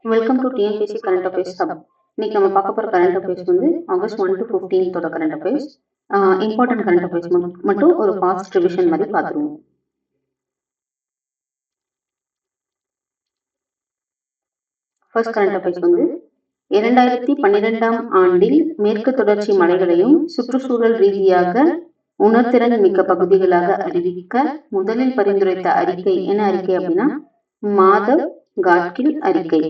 Welcome to TNPSC current affairs hub. இன்னைக்கு நம்ம பார்க்க போகிற கரண்ட் அஃபேர்ஸ் வந்து August 1 to 15 current affairs. Important current affairs மட்டும் ஒரு ஃபாஸ்ட் ரிவிஷன் மாதிரி பார்த்துருவோம். ஃபர்ஸ்ட் கரண்ட் அஃபேர்ஸ் வந்து 2012ஆம் ஆண்டில் மேற்கு தொடர்ச்சி மலைகளையும் சுற்றுச்சூழல் ரீதியாக உணர்திறன் மிக்க பகுதிகளாக அறிவிக்க முதலில் பரிந்துரைத்த அறிக்கை என்ன அறிக்கை அப்படின்னா மாதவ் காட்கில் அறிக்கை.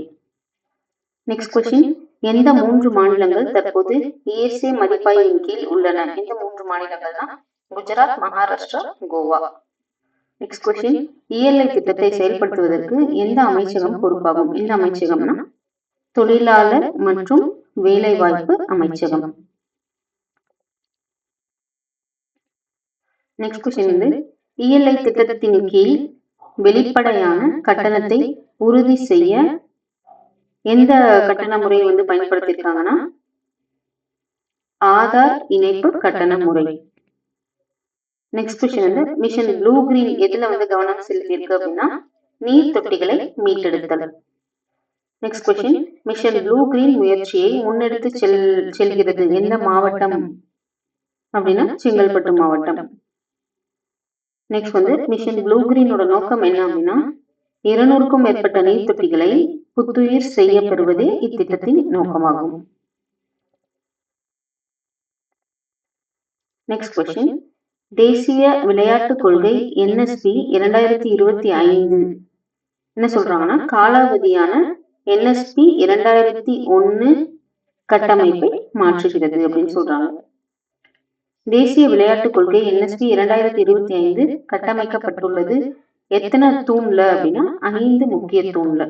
நெக்ஸ்ட் கொஸ்டின், எந்த 3 மாநிலங்கள் தற்போது இஎஸ்ஏ மதிப்பாய்வின் கீழ் உள்ளன? எந்த 3 மாநிலங்கள்னா Gujarat, Maharashtra, Goa. Next question, ELI திட்டத்தை செயல்படுத்துவதற்கு எந்த அமைச்சகம் பொறுப்பாகும்? எந்த அமைச்சகம்னா தொழிலாளர் மற்றும் வேலைவாய்ப்பு அமைச்சகம். நெக்ஸ்ட் கொஸ்டின் வந்து இஎல்ஐ திட்டத்தின் கீழ் வெளிப்படையான கட்டணத்தை உறுதி செய்ய எந்த கட்டண முறையை வந்து பயன்படுத்திருக்காங்கன்னா ஆதார் இணைப்பு கட்டண முறை. நெக்ஸ்ட் கொஸ்டின் வந்து மிஷன் ப்ளூ கிரீன் எதுல வந்து கவனம் செலுத்தியிருக்கு அப்படின்னா நீர் தொட்டிகளை மீட்டெடுத்தல். Next question, mission blue green முயற்சியை முன்னெடுத்து செல்கிறது எந்த மாவட்டம் அப்படின்னா செங்கல்பட்டு மாவட்டம். நெக்ஸ்ட் வந்து மிஷன் ப்ளூ கிரீனோட நோக்கம் என்ன அப்படின்னா 200க்கும் மேற்பட்ட நீர் தொட்டிகளை புத்துயிர் செய்ய பெறுவதே இத்திட்டத்தின் நோக்கமாகும். நெக்ஸ்ட் கொஸ்டின், தேசிய விளையாட்டுக் கொள்கை என்எஸ்பி 2025 என்ன சொல்றாங்கன்னா காலாவதியான என்எஸ்பி 2001 கட்டமைப்பை மாற்றுகிறது அப்படின்னு சொல்றாங்க. தேசிய விளையாட்டுக் கொள்கை என்எஸ்பி 2025 கட்டமைக்கப்பட்டுள்ளது எத்தனை தூண்ல அப்படின்னா 5 முக்கிய தூண்ல.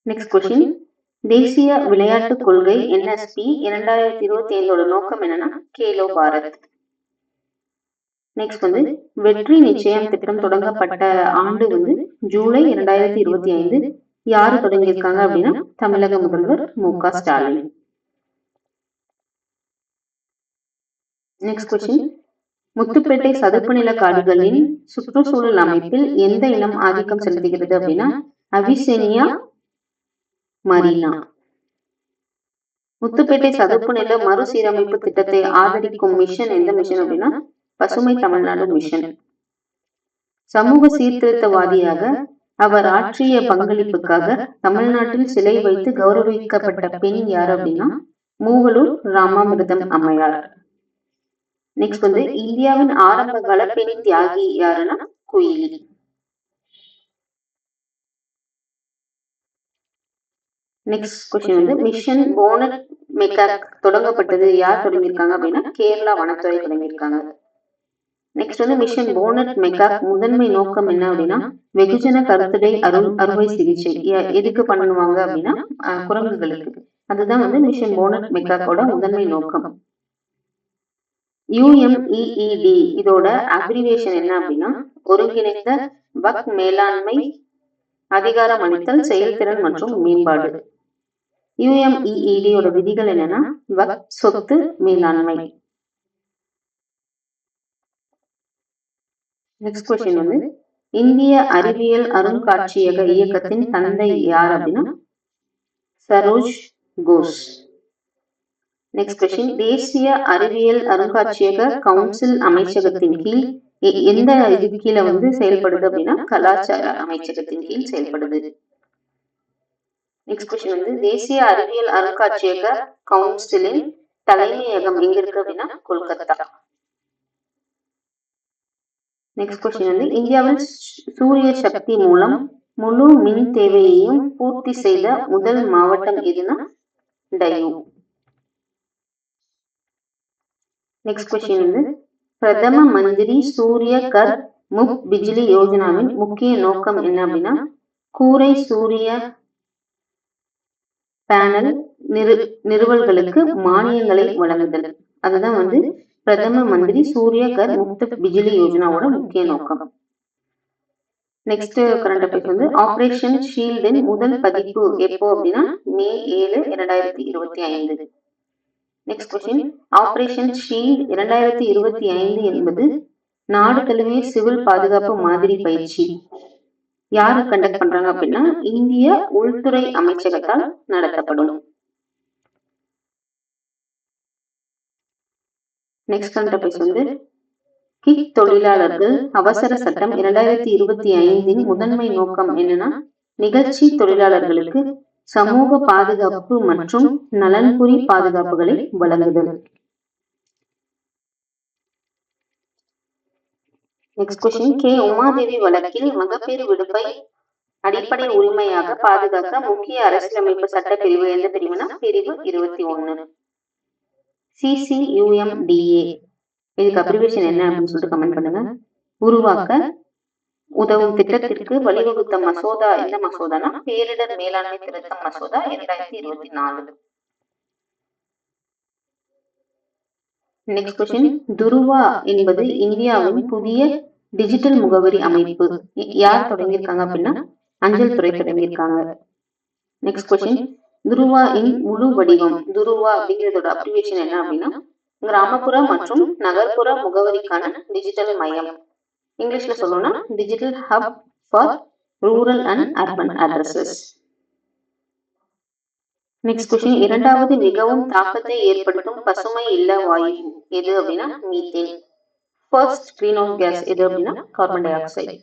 நெக்ஸ்ட் கொஸ்டின், தேசிய விளையாட்டுக் கொள்கை என்எஸ்பி 2025 நோக்கம் என்னன்னா கேலோ பாரத். நெக்ஸ்ட் வந்து வெற்றி நிச்சயம் திட்டம் தொடங்கப்பட்ட ஆண்டு வந்து ஜூலை 2025. யாரு தொடங்கியிருக்காங்க அப்படின்னா தமிழக முதல்வர் மு.க. ஸ்டாலின். நெக்ஸ்ட் கொஸ்டின், முத்துப்பேட்டை சதுப்பு நில காடுகளின் சுற்றுச்சூழல் அமைப்பில் எந்த இனம் ஆதிக்கம் செலுத்துகிறது அப்படின்னா அபிசேனியா மரீனா. முத்துப்பேட்டை சதுப்பு நில மறுசீரமைப்பு திட்டத்தை ஆதரிக்கும் மிஷன் எந்த மிஷன் அப்படின்னா பசுமை தமிழ்நாடு மிஷன். சமூக சீர்திருத்தவாதியாக அவர் ஆற்றிய பங்களிப்புக்காக தமிழ்நாட்டில் சிலை வைத்து கௌரவிக்கப்பட்ட பெண் யார் அப்படின்னா மூவலூர் ராமாமிர்தம் அம்மையார். நெக்ஸ்ட் வந்து இந்தியாவின் ஆரம்ப கால பெண் தியாகி யாருன்னா குயிலி. நெக்ஸ்ட் கொஸ்டின் வந்து மிஷன் போனட் மெக்காக் தொடங்கப்பட்டது யார் தொடங்கியிருக்காங்க அப்படின்னா கேரளா வனத்துறை தொடங்கியிருக்காங்க. நெக்ஸ்ட் வந்து மிஷன் போனட் மெக்காக் முதன்மை நோக்கம் என்ன அப்படின்னா வெகுஜன கருத்தடை அறுவை சிகிச்சை எதுக்கு பண்ணுவாங்க அப்படின்னா குரங்குகளுக்கு. அதுதான் வந்து மிஷன் போனட் மெக்காக்கோட முதன்மை நோக்கம். UMEED இதோட அப்ரிவேஷன் என்ன அப்படின்னா ஒருங்கிணைந்த வக் மேலாண்மை அதிகாரம் அளித்தல் செயல்திறன் மற்றும் மேம்பாடு. UMEED ஓட விதிகள் என்னன்னா வக் சொத்து மேலாண்மை. நெக்ஸ்ட் கொஸ்டின் வந்து இந்திய அறிவியல் அருங்காட்சியக இயக்கத்தின் தந்தை யார் அப்படின்னா சரோஜ் கோஷ். நெக்ஸ்ட் கொஸ்டின், தேசிய அறிவியல் அருங்காட்சியக கவுன்சில் அமைச்சகத்தின் கீழ் எந்த இது கீழே வந்து செயல்படுது அப்படின்னா கலாச்சார அமைச்சகத்தின் கீழ் செயல்படுது. நெக்ஸ்ட் கொஸ்டின் வந்து தேசிய அறிவியல் அருங்காட்சியக கவுன்சிலின் தலைமையகம் எங்க இருக்கு அப்படின்னா கொல்கத்தா. நெக்ஸ்ட் கொஸ்டின் வந்து இந்தியாவில் சூரிய சக்தி மூலம் முழு மின் தேவையையும் பூர்த்தி செய்த முதல் மாவட்டம் எதுனா டையூ. நெக்ஸ்ட் கொஸ்டின் வந்து பிரதம மந்திரி சூரிய கர் முஃப்த் பிஜ்லி யோஜனாவின் முக்கிய நோக்கம் என்ன அப்படின்னா கூரை சூரிய பேனல் நிறுவல்களுக்கு மானியங்களை வழங்குதல். அதுதான் வந்து பிரதம மந்திரி சூரிய கர் முஃப்த் பிஜ்லி யோஜனாவோட முக்கிய நோக்கம். நெக்ஸ்ட் கரண்ட் அஃபேர்ஸ் வந்து ஆபரேஷன் ஷீல்டின் முதல் பதிப்பு எப்போ அப்படின்னா மே 7, 2025. நெக்ஸ்ட் கொஸ்டின், ஆபரேஷன் ஷீல்ட் 2025 என்பது நாடு தழுவிய சிவில் பாதுகாப்பு மாதிரி பயிற்சி. யாரு கண்டக்ட் பண்றாங்க அப்படின்னா இந்திய உள்துறை அமைச்சகத்தால் நடத்தப்படும். நெக்ஸ்ட் கரண்ட் கிக் தொழிலாளர்கள் அவசர சட்டம் 2025 முதன்மை நோக்கம் என்னன்னா நிகழ்ச்சி தொழிலாளர்களுக்கு சமூக பாதுகாப்பு மற்றும் நலன்புரி பாதுகாப்புகளை வழங்குதல். நெக்ஸ்ட் கொஸ்டின் கே உமாதேவி வழக்கில் மகப்பேறு விடுப்பை அடிப்படை உரிமையாக பாதுகாக்க முக்கிய அரசியலமைப்பு சட்ட பிரிவு எந்த பிரிவுனா பிரிவு 21. CCUMDA இதுக்கு அப்ரிவேஷன் என்ன அப்படின்னு சொல்லிட்டு கமெண்ட் பண்ணுங்க. உருவாக்க உதவும் திட்டத்திற்கு வழிவகுத்த மசோதா எந்த மசோதானா பேரிடர் மேலாண்மை திருத்த மசோதா 2024. நெக்ஸ்ட் கொஸ்டின் துருவா என்பது இந்தியாவின் புதிய டிஜிட்டல் முகவரி அமைப்பு. யார் தொடங்கியிருக்காங்க அப்படின்னா அஞ்சல் துறை தொடங்கியிருக்காங்க. நெக்ஸ்ட் கொஸ்டின் துருவா இன் முழு வடிவம். துருவா அப்படிங்கிறதோட அப்ரிவேஷன் என்ன அப்படின்னா கிராமப்புற மற்றும் நகர்ப்புற முகவரிக்கான டிஜிட்டல் மையம். இங்கிலீஷ்ல சொல்லணும்னா digital hub for rural and urban addresses. Next question இரண்டாவது மிகவும் தாக்கத்தை ஏற்படுத்தும் பசுமை இல்ல வாயு எது அப்படின்னா methane. First green house case எது அப்படின்னா கார்பன் டை ஆக்சைடு.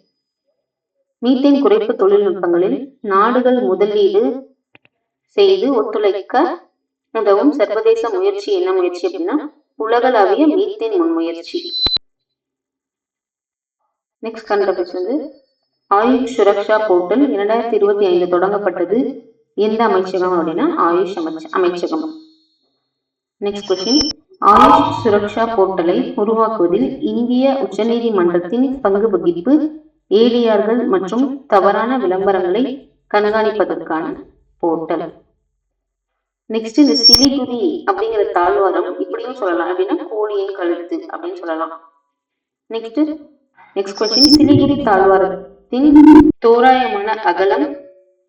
மீத்தேன் குறைப்பு தொழில்நுட்பங்களில் நாடுகள் முதலீடு செய்து ஒத்துழைக்க உதவும் சர்வதேச முயற்சி என்ன முயற்சி அப்படின்னா உலகளாவிய மீத்தேன் முன்முயற்சி. Next current AYUSH Suraksha portal 2025 தொடங்கப்பட்டது எந்த அமைச்சகம் அப்படின்னா ஆயுஷ் அமைச்சகம். நெக்ஸ்ட் கொஸ்டின் ஆயுஷ் சுரக்ஷா போர்ட்டலை உருவாக்குவதில் இந்திய உச்சநீதிமன்றத்தின் பங்கு வகிப்பு ஏடிஆர்கள் மற்றும் தவறான விளம்பரங்களை கண்காணிப்பதற்கான போர்ட்டல். நெக்ஸ்ட் இந்த சிலிகுரி அப்படிங்கிற தாழ்வாரம் இப்படியும் சொல்லலாம் அப்படின்னா கோழியின் கழுத்து அப்படின்னு சொல்லலாம். நெக்ஸ்ட் கொஸ்டின் சிலிகுரி தாழ்வாரத்தின் தோராயமான அகலம்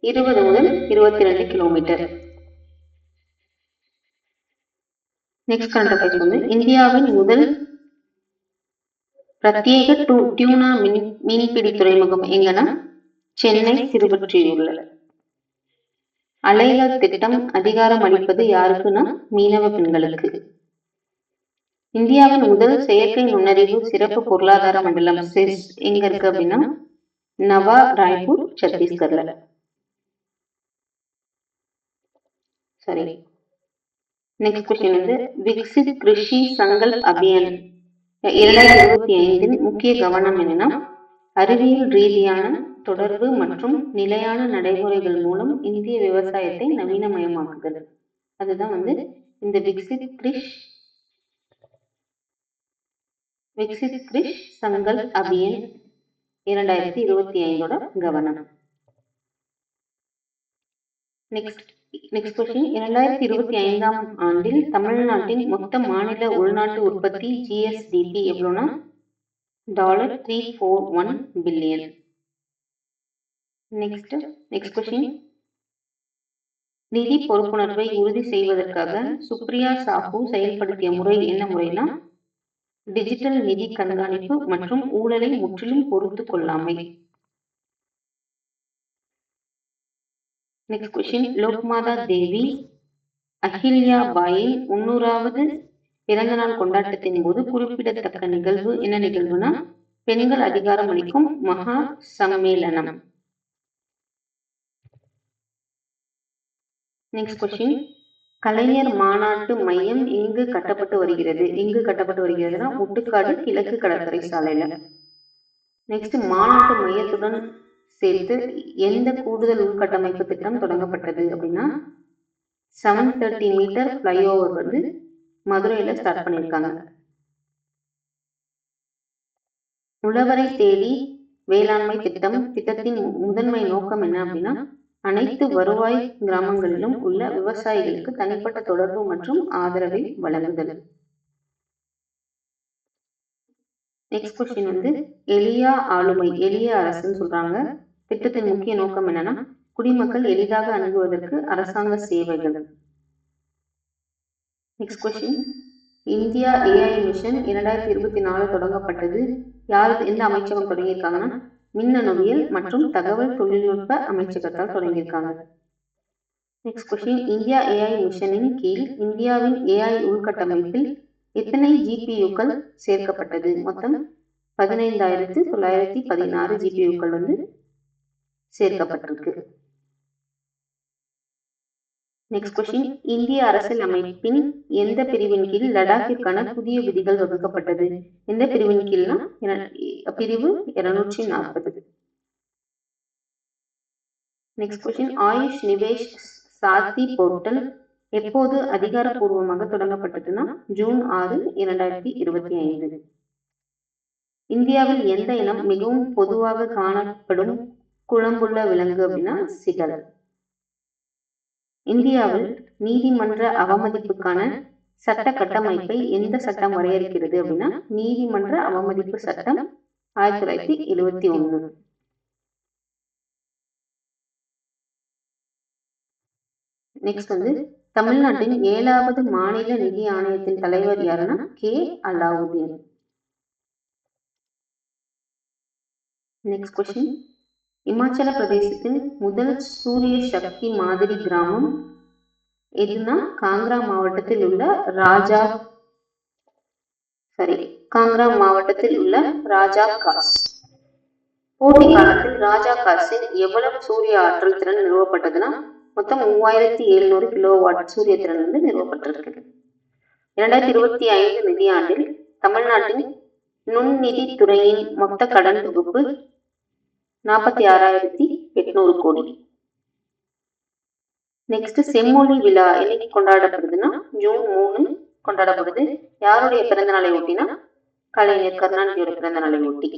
20 முதல் 22 கிலோமீட்டர். நெக்ஸ்ட் கரண்ட் இந்தியாவின் முதல் பிரத்யேக டியூனா மீன்பிடி துறைமுகம் எங்கன்னா சென்னை திருவொற்றியூர்ல. அலைகள் திட்டம் அதிகாரம் அளிப்பது யாருக்குன்னா மீனவ பெண்களுக்கு. இந்தியாவின் முதல் செயற்கை நுண்ணறிவு சிறப்பு பொருளாதார மண்டலம் செஸ் எங்க இருக்கு அப்படின்னா நவா ராய்பூர் சத்தீஸ்கர்ல. சரி, நெக்ஸ்ட் கொஸ்டின் விக்சித் கிருஷி சங்கல்ப் அபியான் 2025 முக்கிய கவனம் என்னன்னா அறிவியல் ரீதியான தொடர்பு மற்றும் நிலையான நடைமுறைகள் மூலம் இந்திய விவசாயத்தை நவீனமயமாக்குதல். அதுதான் இந்த விக்சித் கிருஷ் சங்கல்ப் அபியான் 2025 கவனம். நெக்ஸ்ட் கொஸ்டின் 2025 ஆண்டில் தமிழ்நாட்டின் மொத்த மாநில உள்நாட்டு உற்பத்தி GSDP எவ்வளோனா $341 பில்லியன். நெக்ஸ்ட் கொஸ்டின் நிதி பொறுப்புணர்வை உறுதி செய்வதற்காக சுப்ரியா சாஹூ செயல்படுத்திய முறை என்ன முறைனா டிஜிட்டல் நிதி கண்காணிப்பு மற்றும் ஊழலை முற்றிலும் பொறுத்து கொள்ளாமை. நெக்ஸ்ட் கொஸ்டின் லோக்மாதா தேவி அஹில்யா பாயின் 300வது பிறந்த நாள் கொண்டாட்டத்தின் போது குறிப்பிடத்தக்க நிகழ்வு என்ன நிகழ்வுனா பெண்கள் அதிகாரம் அளிக்கும் மகா சம்மேளனம். நெக்ஸ்ட் கொஸ்டின் கலைஞர் மாநாட்டு மையம் எங்கு கட்டப்பட்டு வருகிறது? எங்கு கட்டப்பட்டு வருகிறதுனா முட்டுக்காடு கிழக்கு கடற்கரை சாலையில. நெக்ஸ்ட் மாநாட்டு மையத்துடன் சேர்த்து எந்த கூடுதல் உள்கட்டமைப்பு திட்டம் தொடங்கப்பட்டது அப்படின்னா 730 மீட்டர் ஃபிளைஓவர் மதுரையில ஸ்டார்ட் பண்ணியிருக்காங்க. உழவரை தேடி வேளாண்மை திட்டத்தின் முதன்மை நோக்கம் என்ன அப்படின்னா அனைத்து வருவாய் கிராமங்களிலும் உள்ள விவசாயிகளுக்கு தனிப்பட்ட தொடர்பு மற்றும் ஆதரவை வழங்குதல். நெக்ஸ்ட் கொஸ்டின் எளிய ஆளுமை எளிய அரசுன்னு சொல்றாங்க. திட்டத்தின் முக்கிய நோக்கம் என்னன்னா குடிமக்கள் எளிதாக அணுகுவதற்கு அரசாங்க சேவைகள். Next question India AI mission 2024 தொடங்கப்பட்டது. யார் எந்த அமைச்சகம் தொடங்கியிருக்காங்கன்னா மின்னணுவியல் மற்றும் தகவல் தொழில்நுட்ப அமைச்சகத்தால் தொடங்கியிருக்காங்க. நெக்ஸ்ட் கொஸ்டின், இந்தியா ஏஐ மிஷனின் கீழ் இந்தியாவின் ஏஐ உள்கட்டமைப்பில் எத்தனை ஜிபியுக்கள் சேர்க்கப்பட்டது? மொத்தம் 15,916 ஜிபியுக்கள் சேர்க்கப்பட்டிருக்கு. நெக்ஸ்ட் கொஸ்டின், இந்திய அரசியல் அமைப்பின் எந்த பிரிவின் கீழ் லடாக்கிற்கான புதிய விதிகள் வகுக்கப்பட்டது? எந்த பிரிவின் கீழ்னா பிரிவு 240. நெக்ஸ்ட் கொஸ்டின், ஆயுஷ் நிவேஷ் சாத்தி போர்ட்டல் எப்போது அதிகாரப்பூர்வமாக தொடங்கப்பட்டதுன்னா ஜூன் 6, 2025. இந்தியாவில் எந்த இனம் மிகவும் பொதுவாக காணப்படும் குழம்புள்ள விலங்கு அப்படின்னா சிகல். இந்தியாவில் நீதிமன்ற அவமதிப்புக்கான சட்ட கட்டமைப்பை எந்த சட்டம் வரையறுக்கிறது அப்படின்னா நீதிமன்ற அவமதிப்பு சட்டம் 1971. நெக்ஸ்ட் தமிழ்நாட்டின் 7வது மாநில நிதி ஆணையத்தின் தலைவர் யாருன்னா K. Alauddin. Next question, Himachal பிரதேசத்தின் முதல் சூரிய சக்தி மாதிரி கிராமம் எதுனா காங்க்ரா மாவட்டத்தில் உள்ள ராஜா காஸ். போட்டி காலத்தில் ராஜா காசில் எவ்வளவு சூரிய ஆற்றல் திறன் நிறுவப்பட்டதுன்னா மொத்தம் 3700 கிலோவாட் சூரிய திறன் நிறுவப்பட்டிருக்கு. 2025 நிதியாண்டில் தமிழ்நாட்டின் நுண்நிதி துறையின் மொத்த கடன் தொகுப்பு 46,800 கோடி. நெக்ஸ்ட், செம்மொழி விழா என்னைக்கு கொண்டாடப்படுதுன்னா ஜூன் 3 கொண்டாடப்படுது. யாருடைய பிறந்த நாளை ஒட்டினா கலைஞர் கருணாநிதியோட பிறந்த நாளை ஒட்டி.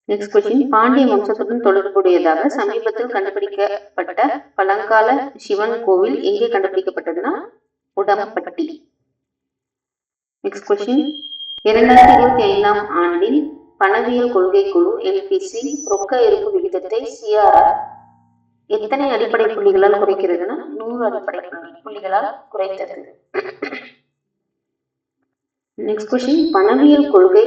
நெக்ஸ்ட் கொஸ்டின், பாண்டிய வம்சத்துடன் தொடர்புடையதாக சமீபத்தில் கண்டுபிடிக்கப்பட்ட பழங்கால சிவன் கோவில் எங்கே கண்டுபிடிக்கப்பட்டதுன்னா உடம்பட்டி. நெக்ஸ்ட் கொஸ்டின், 2025ஆம் ஆண்டில் பணவியல் கொள்கை குழு எல்பிசி ரொக்க இருப்பு விகிதத்தை சிஆர்ஆர் எத்தனை அடிப்படை புள்ளிகளால் குறைக்கிறதுனா 100 அடிப்படை புள்ளிகளால் குறைத்தது. நெக்ஸ்ட் கொஸ்டின், பணவியல் கொள்கை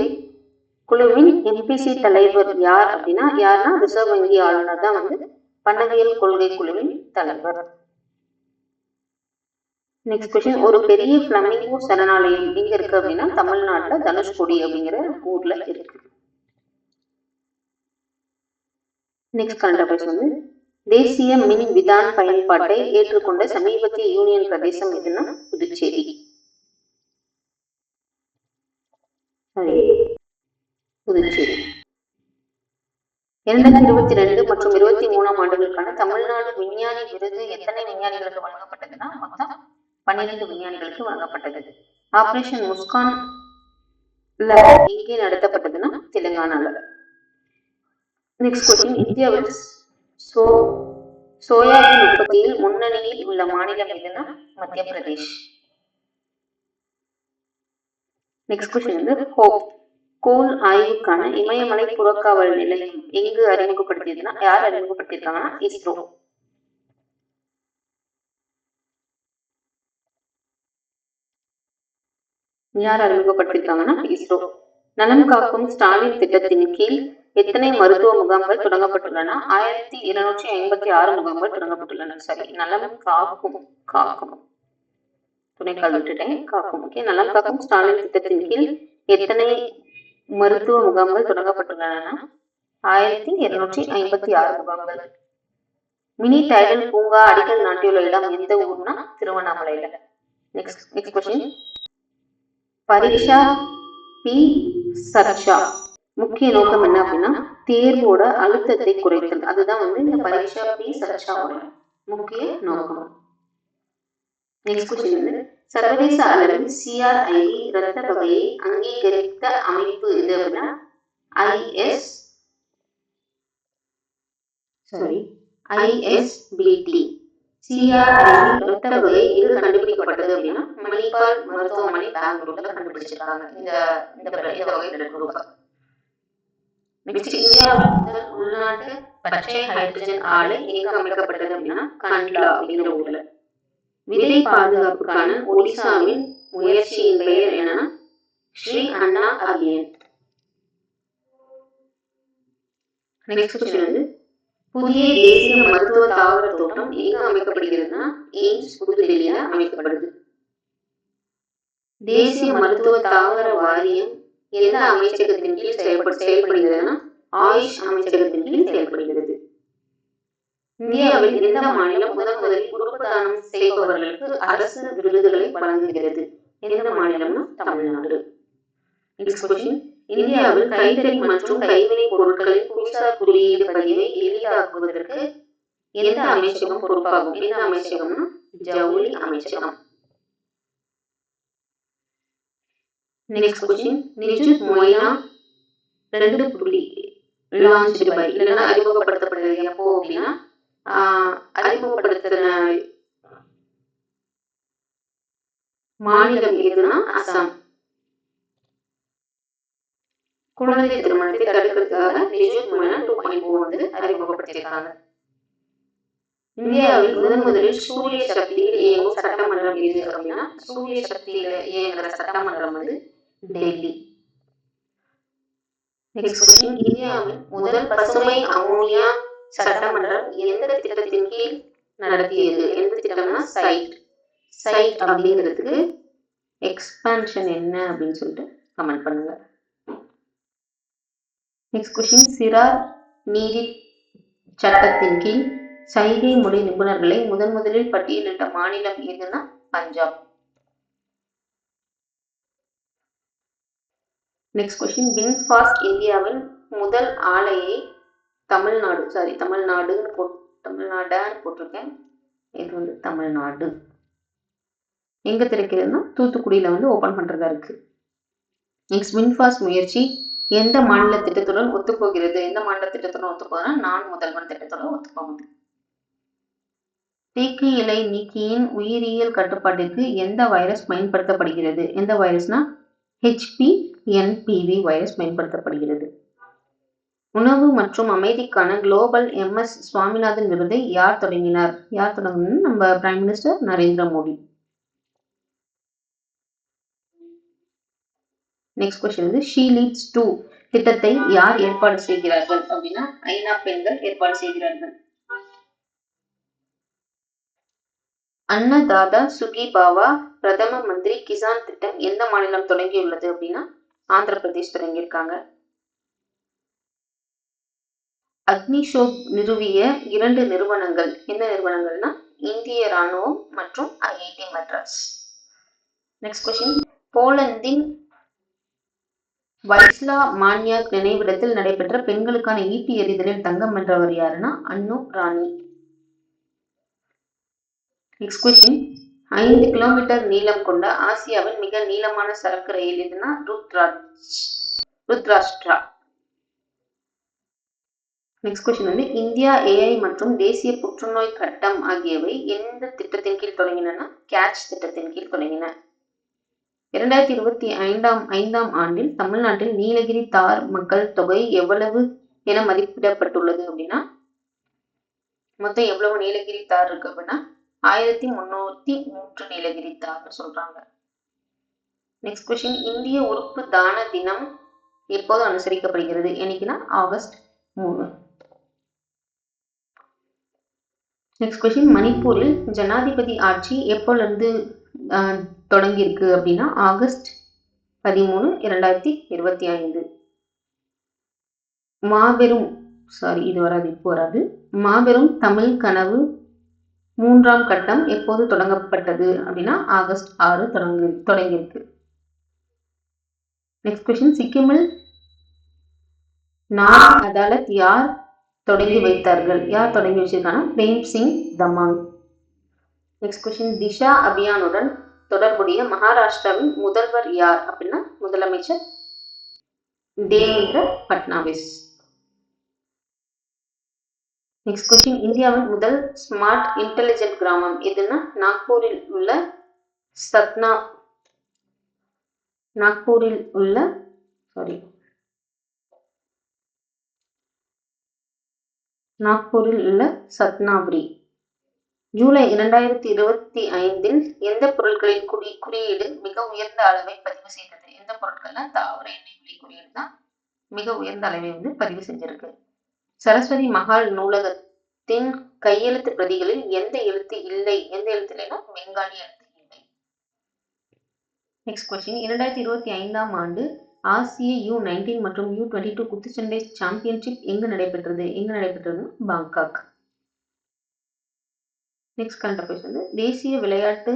குழுவின் எம்பிசி தலைவர் யார் அப்படின்னா யாருன்னா ரிசர்வ் வங்கி ஆளுநர் தான் பணவியல் கொள்கை குழுவின் தலைவர். நெக்ஸ்ட் கொஸ்டின், ஒரு பெரிய பிளமிங்கோ சரணாலயம் எங்க இருக்கு அப்படின்னா தமிழ்நாட்டுல தனுஷ்கோடி அப்படிங்கிற ஊர்ல இருக்கு. நெக்ஸ்ட் கரண்ட் அஃபேர்ஸ் தேசிய மின் விதான் பயன்பாட்டை ஏற்றுக்கொண்ட சமீபத்திய யூனியன் பிரதேசம் எதுன்னா புதுச்சேரி. புதுச்சேரி. 2022 மற்றும் 23ஆம் ஆண்டுகளுக்கான தமிழ்நாடு விஞ்ஞானி விருது எத்தனை விஞ்ஞானிகளுக்கு வழங்கப்பட்டதுன்னா மொத்தம் 12 விஞ்ஞானிகளுக்கு வழங்கப்பட்டது. ஆபரேஷன் முஸ்கான் எங்கே நடத்தப்பட்டதுன்னா தெலுங்கானால. நெக்ஸ்ட் கொஸ்டின், இந்தியாவில் சோயாபீன் உற்பத்தியில் முன்னணியில் உள்ள மாநிலம் எதுன்னா மத்திய பிரதேஷ். நெக்ஸ்ட் கொஸ்டின், ஹோப் கோல் ஆய்வுக்கான இமயமலை புறக்காவல் நிலையம் எங்கு அறிமுகப்படுத்தியதுன்னா யார் அறிமுகப்படுத்தியிருக்காங்கன்னா இஸ்ரோ. நலம் காக்கும் ஸ்டாலின் திட்டத்தின் கீழ் எத்தனை மருத்துவ முகாம்கள் தொடங்கப்பட்டுள்ளன? 1256 முகாம்கள் தொடங்கப்பட்டுள்ளன. சரி, நலம் காக்கும் துணைக்கால் விட்டுட்டேன், காக்கும். ஓகே, நலம் காக்கும் ஸ்டாலின் திட்டத்தின் கீழ் எத்தனை மருத்துவ முகாம்கள் தொடங்கப்பட்டுள்ளன? 1256 முகாம்கள். மினி டைடல் பூங்கா அடிக்கல் நாட்டியுள்ள இடம் எந்த ஊர்னா திருவண்ணாமலையில. நெக்ஸ்ட் கொஸ்டின், பரீட்சா பி சர்ச்சா முக்கிய நோக்கம் என்ன அப்படின்னா தேர்வோட அழுத்தத்தை குறைத்தல். அதுதான் இந்த பரீட்சா பி சர்ச்சாவோட முக்கிய நோக்கம். நெக்ஸ்ட் கொஸ்டின், சர்வதேச அளவில் சிஆர்ஐடி இரத்த வகையை அங்கீகரித்த அமைப்பு எது அப்படின்னா ISBT. சிஆர்ஐடி இரத்த வகை எங்கு கண்டுபிடிக்கப்பட்டது அப்படின்னா மணிபால் மருத்துவமனை பெங்களூர்ல கண்டுபிடிச்சிருக்காங்க இந்த வகை குரூப். நெக்ஸ்ட், இந்தியாவின் முதல் உள்நாட்டு பச்சை ஹைட்ரஜன் ஆலை எங்க அமைக்கப்பட்டது அப்படின்னா கண்ட்லா அப்படிங்கிற ஊர்ல. விதை பாதுகாப்புக்கான ஒடிசாவின் முயற்சியின் பெயர் என்னன்னா ஸ்ரீ அண்ணா அபியான். நெக்ஸ்ட் கொஸ்டின் வந்து புதிய தேசிய மருத்துவ தாவர தோட்டம் எங்க அமைக்கப்படுகிறதுனா எய்ம்ஸ் புதுடெல்லியில அமைக்கப்படுது. தேசிய மருத்துவ தாவர வாரியம் எந்த அமைச்சகத்தின் கீழ் செயல்படுகிறதுனா ஆயுஷ் அமைச்சகத்தின் கீழ் செயல்படுகிறது. இந்தியாவில் எந்த மாநிலம் முதலில் உறுப்பு தானம் செய்பவர்களுக்கு அரசு விருதுகளை வழங்குகிறது? எந்த மாநிலம்னா தமிழ்நாடு. நெக்ஸ்ட் கொஸ்டின் இந்தியாவில் கைத்தறி மற்றும் கைவினை பொருட்களின் புவிசார் குறியீடு பதிவை எளிதாக்குவதற்கு எந்த அமைச்சகம் பொறுப்பாகும்? எந்த அமைச்சகம்னா ஜவுளி அமைச்சகம். Next question நிஜுத் Moina 2 launched by இல்லைன்னா அறிமுகப்படுத்தப்படுறது எப்போ அப்படின்னா அறிமுகப்படுத்தின மாநிலம் எதுனா அசாம். குழந்தை திருமணத்தை தடுக்கிறதுக்காக நிஜுத் மொய்னா 2.0 வந்து அறிமுகப்படுத்தியிருக்காங்க. இந்தியாவில் முதலில் சூரிய சக்தியில் இயங்கும் சட்டமன்றம் எது அப்படின்னா சூரிய சக்தியில இயங்குற சட்டமன்றம் வந்து டெல்லி. நெக்ஸ்ட் கொஸ்டின் இந்தியாவின் முதல் பசுமை அமோனியா சட்டமன்றம் எந்த திட்டத்தின் கீழ் நடத்தியது? எந்த திட்டம்னா சைட் அப்படிங்கிறதுக்கு எக்ஸ்பான்ஷன் என்ன அப்படின்னு சொல்லிட்டு கமெண்ட் பண்ணுங்க. நெக்ஸ்ட் கொஸ்டின் சிறார் நீதி சட்டத்தின் கீழ் சைகை மொழி நிபுணர்களை முதலில் பட்டியலிட்ட மாநிலம் எதுனா பஞ்சாப். நெக்ஸ்ட் கொஸ்டின் வின்ஃபாஸ்ட் இந்தியாவின் முதல் ஆலையை தமிழ்நாடான்னு போட்டிருக்கேன். இது வந்து தமிழ்நாடு. எங்க திறக்கிறதுனா தூத்துக்குடியில வந்து ஓபன் பண்றதா இருக்கு. நெக்ஸ்ட் வின்ஃபாஸ்ட் முயற்சி எந்த மாநில திட்டத்துடன் ஒத்துப்போகிறது? எந்த மாநில திட்டத்துடன் ஒத்துப்போகுதுன்னா நான் முதல்வன் திட்டத்துடன் ஒத்துப்போகுது. தேக்கு இலை நீக்கியின் உயிரியல் கட்டுப்பாட்டிற்கு எந்த வைரஸ் பயன்படுத்தப்படுகிறது? எந்த வைரஸ்னா HPNPV வைரஸ் பயன்படுத்தப்படுகிறது. உணவு மற்றும் அமைதிக்கான குளோபல் MS சுவாமிநாதன் விருதை யார் தொடங்கினார்? நம்ம prime minister Narendra Modi. Next question வந்து ஷீ லீட்ஸ் 2 திட்டத்தை யார் ஏற்பாடு செய்கிறார்கள் அப்படின்னா ஐநா பெண்கள் ஏற்பாடு செய்கிறார்கள். அன்னதாதா சுகிபாவா பிரதம மந்திரி கிசான் திட்டம் எந்த மாநிலம் தொடங்கியுள்ளது அப்படின்னா ஆந்திர பிரதேஷ் தொடங்கியிருக்காங்க. அக்னிஷோக் நிறுவிய 2 நிறுவனங்கள் என்ன நிறுவனங்கள்னா இந்திய ராணுவம் மற்றும் IIT மெட்ராஸ். நெக்ஸ்ட் கொஸ்டின் போலந்தின் வைஸ்லா மான்யாக் நினைவிடத்தில் நடைபெற்ற பெண்களுக்கான ஈட்டி எறிதலில் தங்கம் வென்றவர் யாருன்னா Annu Rani. Next question 5 kilometre நீளம் கொண்ட ஆசியாவின் மிக நீளமான சரக்கு ரயில் எதுனா ருத்ராஷ்டிரா. நெக்ஸ்ட் கொஸ்டின் வந்து இந்தியா AI மற்றும் தேசிய புற்றுநோய் கட்டம் ஆகியவை எந்த திட்டத்தின் கீழ் தொடங்கின? கேட்ச் திட்டத்தின் கீழ் தொடங்கின. 2025ஆம் ஆண்டில் தமிழ்நாட்டில் நீலகிரி தார் மக்கள் தொகை எவ்வளவு என மதிப்பிடப்பட்டுள்ளது அப்படின்னா மொத்தம் எவ்வளவு நீலகிரி தார் இருக்கு அப்படின்னா 1303 நீலகிரி தார்னு சொல்றாங்க. நெக்ஸ்ட் கொஸ்டின் இந்திய உறுப்பு தான தினம் எப்போது அனுசரிக்கப்படுகிறது? என்னைக்குன்னா ஆகஸ்ட் 3. நெக்ஸ்ட் கொஸ்டின் மணிப்பூரில் ஜனாதிபதி ஆட்சி எப்போலிருந்து தொடங்கியிருக்கு அப்படின்னா ஆகஸ்ட் 13, 2025. மாபெரும் தமிழ் கனவு 3ஆம் கட்டம் எப்போது தொடங்கப்பட்டது அப்படின்னா ஆகஸ்ட் 6 தொடங்கியிருக்கு. நெக்ஸ்ட் கொஸ்டின் சிக்கிமில் நாக் அதாலத் யார் தொடங்கி வச்சிருக்காங்கன்னா பிரேம் சிங் தமாங். நெக்ஸ்ட் கொஸ்டின் திஷா அபியானுடன் தொடர்புடைய மகாராஷ்டிராவின் முதல்வர் யார் அப்படின்னா முதலமைச்சர் தேவேந்திர பட்னாவிஸ். நெக்ஸ்ட் கொஸ்டின் இந்தியாவின் முதல் ஸ்மார்ட் இன்டெலிஜென்ட் கிராமம் எதுன்னா நாக்பூரில் உள்ள சத்னாபுரி. ஜூலை 2025 எந்த பொருட்களின் குறியீடு மிக உயர்ந்த அளவை பதிவு செய்தது? எந்த பொருட்கள்னா தாவர எண்ணெய் குறியீடு தான் மிக உயர்ந்த அளவை வந்து பதிவு செஞ்சிருக்கு. சரஸ்வதி மஹால் நூலகத்தின் கையெழுத்து பிரதிகளில் எந்த எழுத்து இல்லைன்னா பெங்காலி எழுத்து இல்லை. நெக்ஸ்ட் கொஸ்டின், 2025ஆம் ஆண்டு ஆசிய U19 மற்றும் U22 குத்துச்சண்டை சாம்பியன்ஷிப் எங்கு நடைபெற்றது? பாங்காக். நெக்ஸ்ட் கரண்ட் அஃபேர்ஸ் வந்து, தேசிய விளையாட்டு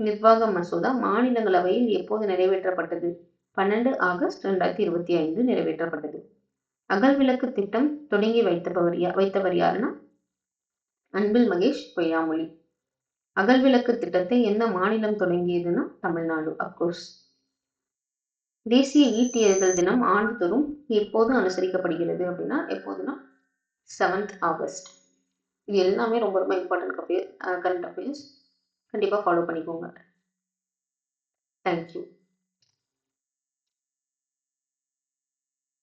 நிர்வாக மசோதா மாநிலங்களவையில் எப்போது நிறைவேற்றப்பட்டது? 12 ஆகஸ்ட் 2025 நிறைவேற்றப்பட்டது. அகல் விளக்கு திட்டம் தொடங்கி வைத்தவர் யாருன்னா அன்பில் மகேஷ் பொய்யாமொழி. அகல் விளக்கு திட்டத்தை எந்த மாநிலம் தொடங்கியதுன்னா தமிழ்நாடு. அப்கோர்ஸ். தேசிய ஈட்டியர்கள் தினம் ஆண்டுதோறும் எப்போது அனுசரிக்கப்படுகிறது அப்படின்னா எப்போதுன்னா 7th ஆகஸ்ட். இது எல்லாமே ரொம்ப ரொம்ப இம்பார்ட்டன்ட் கரண்ட் அஃபேர்ஸ். கண்டிப்பாக ஃபாலோ பண்ணிக்கோங்க. தேங்க்யூ.